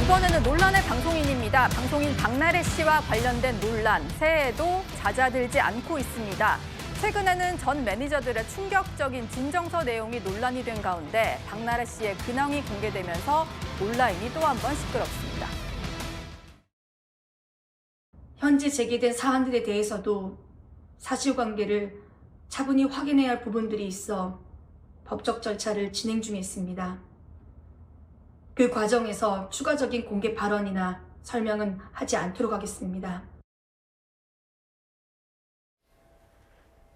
이번에는 논란의 방송인입니다. 방송인 박나래 씨와 관련된 논란, 새해에도 잦아들지 않고 있습니다. 최근에는 전 매니저들의 충격적인 진정서 내용이 논란이 된 가운데 박나래 씨의 근황이 공개되면서 온라인이 또 한 번 시끄럽습니다. 현재 제기된 사안들에 대해서도 사실관계를 차분히 확인해야 할 부분들이 있어 법적 절차를 진행 중에 있습니다. 그 과정에서 추가적인 공개 발언이나 설명은 하지 않도록 하겠습니다.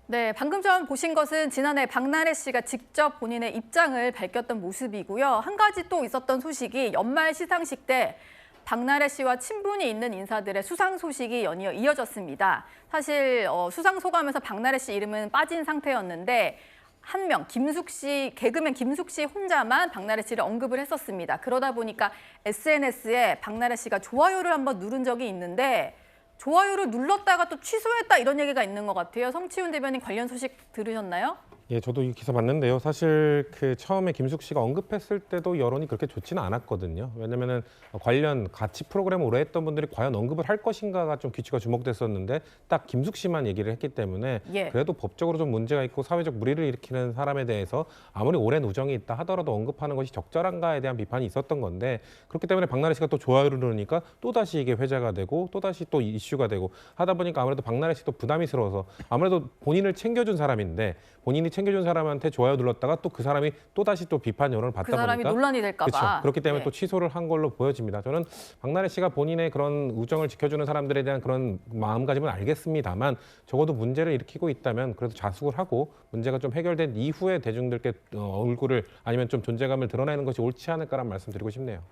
네, 방금 전 보신 것은 지난해 박나래 씨가 직접 본인의 입장을 밝혔던 모습이고요. 한 가지 또 있었던 소식이 연말 시상식 때 박나래 씨와 친분이 있는 인사들의 수상 소식이 연이어 이어졌습니다. 사실 수상 소감에서 박나래 씨 이름은 빠진 상태였는데 한 명, 김숙 씨, 개그맨 김숙 씨 혼자만 박나래 씨를 언급을 했었습니다. 그러다 보니까 SNS에 박나래 씨가 좋아요를 한번 누른 적이 있는데 좋아요를 눌렀다가 또 취소했다 이런 얘기가 있는 것 같아요. 성치훈 대변인 관련 소식 들으셨나요? 예, 저도 이 기사 봤는데요. 사실 그 처음에 김숙 씨가 언급했을 때도 여론이 그렇게 좋지는 않았거든요. 왜냐면은 관련 같이 프로그램을 오래 했던 분들이 과연 언급을 할 것인가가 좀 귀치가 주목됐었는데 딱 김숙 씨만 얘기를 했기 때문에 그래도 법적으로 좀 문제가 있고 사회적 물의를 일으키는 사람에 대해서 아무리 오랜 우정이 있다 하더라도 언급하는 것이 적절한가에 대한 비판이 있었던 건데 그렇기 때문에 박나래 씨가 또 좋아요를 누르니까 또다시 이게 회자가 되고 또다시 또 이슈가 되고 하다 보니까 아무래도 박나래 씨도 부담스러워서 아무래도 본인을 챙겨준 사람인데 본인이 챙겨준 사람한테 좋아요 눌렀다가 또 그 사람이 또다시 또 비판 여론을 받다 그 사람이 보니까 논란이 될까 봐. 그렇죠. 그렇기 때문에 또 취소를 한 걸로 보여집니다. 저는 박나래 씨가 본인의 그런 우정을 지켜주는 사람들에 대한 그런 마음가짐은 알겠습니다만 적어도 문제를 일으키고 있다면 그래도 자숙을 하고 문제가 좀 해결된 이후에 대중들께 얼굴을 아니면 좀 존재감을 드러내는 것이 옳지 않을까라는 말씀 드리고 싶네요.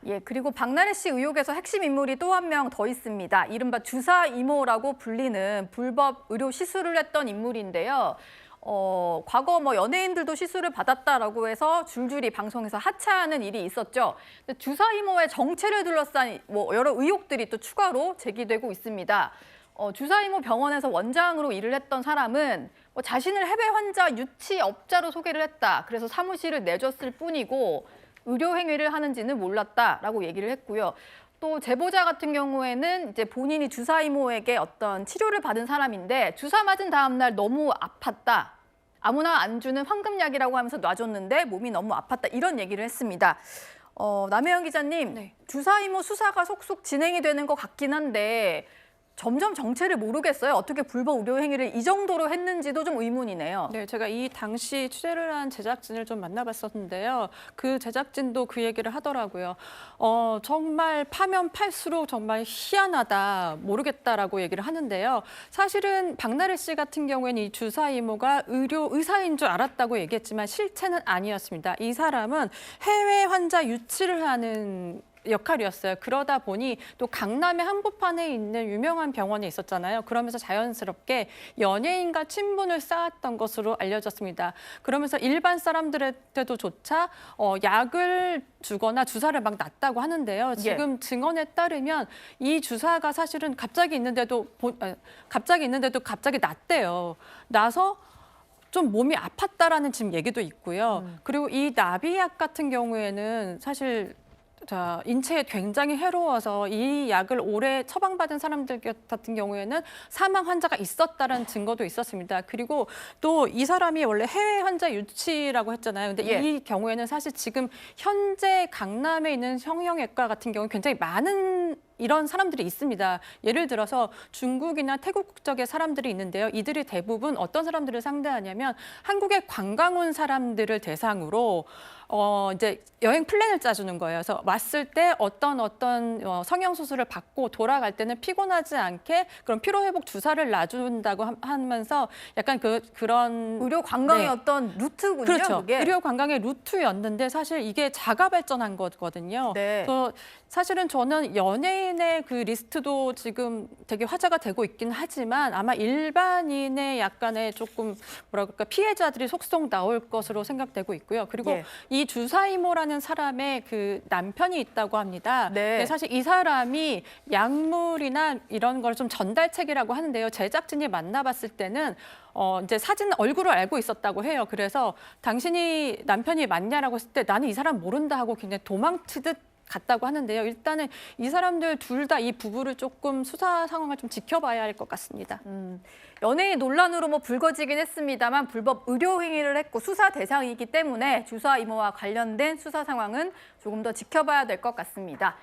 예, 그리고 박나래 씨 의혹에서 핵심 인물이 또 한 명 더 있습니다. 이른바 주사 이모라고 불리는 불법 의료 시술을 했던 인물인데요. 과거 연예인들도 시술을 받았다라고 해서 줄줄이 방송에서 하차하는 일이 있었죠. 근데 주사 이모의 정체를 둘러싼 여러 의혹들이 또 추가로 제기되고 있습니다. 주사 이모 병원에서 원장으로 일을 했던 사람은 자신을 해외 환자 유치업자로 소개를 했다. 그래서 사무실을 내줬을 뿐이고 의료 행위를 하는지는 몰랐다라고 얘기를 했고요. 또 제보자 같은 경우에는 이제 본인이 주사 이모에게 어떤 치료를 받은 사람인데 주사 맞은 다음 날 너무 아팠다. 아무나 안 주는 황금약이라고 하면서 놔줬는데 몸이 너무 아팠다. 이런 얘기를 했습니다. 남혜영 기자님, 네. 주사 이모 수사가 속속 진행이 되는 것 같긴 한데 점점 정체를 모르겠어요. 어떻게 불법 의료 행위를 이 정도로 했는지도 좀 의문이네요. 네, 제가 이 당시 취재를 한 제작진을 좀 만나봤었는데요. 그 제작진도 그 얘기를 하더라고요. 정말 파면 팔수록 정말 희한하다, 모르겠다라고 얘기를 하는데요. 사실은 박나래 씨 같은 경우에는 이 주사 이모가 의사인 줄 알았다고 얘기했지만 실체는 아니었습니다. 이 사람은 해외 환자 유치를 하는 역할이었어요. 그러다 보니 또 강남의 한복판에 있는 유명한 병원에 있었잖아요. 그러면서 자연스럽게 연예인과 친분을 쌓았던 것으로 알려졌습니다. 그러면서 일반 사람들한테도조차 약을 주거나 주사를 막 놨다고 하는데요. 지금 증언에 따르면 이 주사가 사실은 갑자기 있는데도 갑자기 놨대요. 나서 좀 몸이 아팠다라는 지금 얘기도 있고요. 그리고 이 나비약 같은 경우에는 사실 인체에 굉장히 해로워서 이 약을 오래 처방받은 사람들 같은 경우에는 사망 환자가 있었다는 증거도 있었습니다. 그리고 또 이 사람이 원래 해외 환자 유치라고 했잖아요. 근데 이 경우에는 사실 지금 현재 강남에 있는 성형외과 같은 경우는 굉장히 많은 이런 사람들이 있습니다. 예를 들어서 중국이나 태국 국적의 사람들이 있는데요. 이들이 대부분 어떤 사람들을 상대하냐면 한국에 관광 온 사람들을 대상으로 이제 여행 플랜을 짜주는 거예요. 그래서 왔을 때 어떤 성형 수술을 받고 돌아갈 때는 피곤하지 않게 그런 피로 회복 주사를 놔준다고 하면서 약간 그런 의료 관광의 어떤 루트군요. 그렇죠. 그게. 의료 관광의 루트였는데 사실 이게 자가 발전한 거거든요. 네. 그래서 사실은 저는 연예인의 그 리스트도 지금 되게 화제가 되고 있긴 하지만 아마 일반인의 약간의 조금 뭐랄까 피해자들이 속속 나올 것으로 생각되고 있고요. 그리고 이 주사이모라는 사람의 그 남편이 있다고 합니다. 네. 사실 이 사람이 약물이나 이런 걸 좀 전달책이라고 하는데요. 제작진이 만나봤을 때는 이제 사진 얼굴을 알고 있었다고 해요. 그래서 당신이 남편이 맞냐라고 했을 때 나는 이 사람 모른다 하고 굉장히 도망치듯 같다고 하는데요. 일단은 이 사람들 둘 다 이 부부를 조금 수사 상황을 좀 지켜봐야 할 것 같습니다. 연예인 논란으로 뭐 불거지긴 했습니다만 불법 의료 행위를 했고 수사 대상이기 때문에 주사 이모와 관련된 수사 상황은 조금 더 지켜봐야 될 것 같습니다.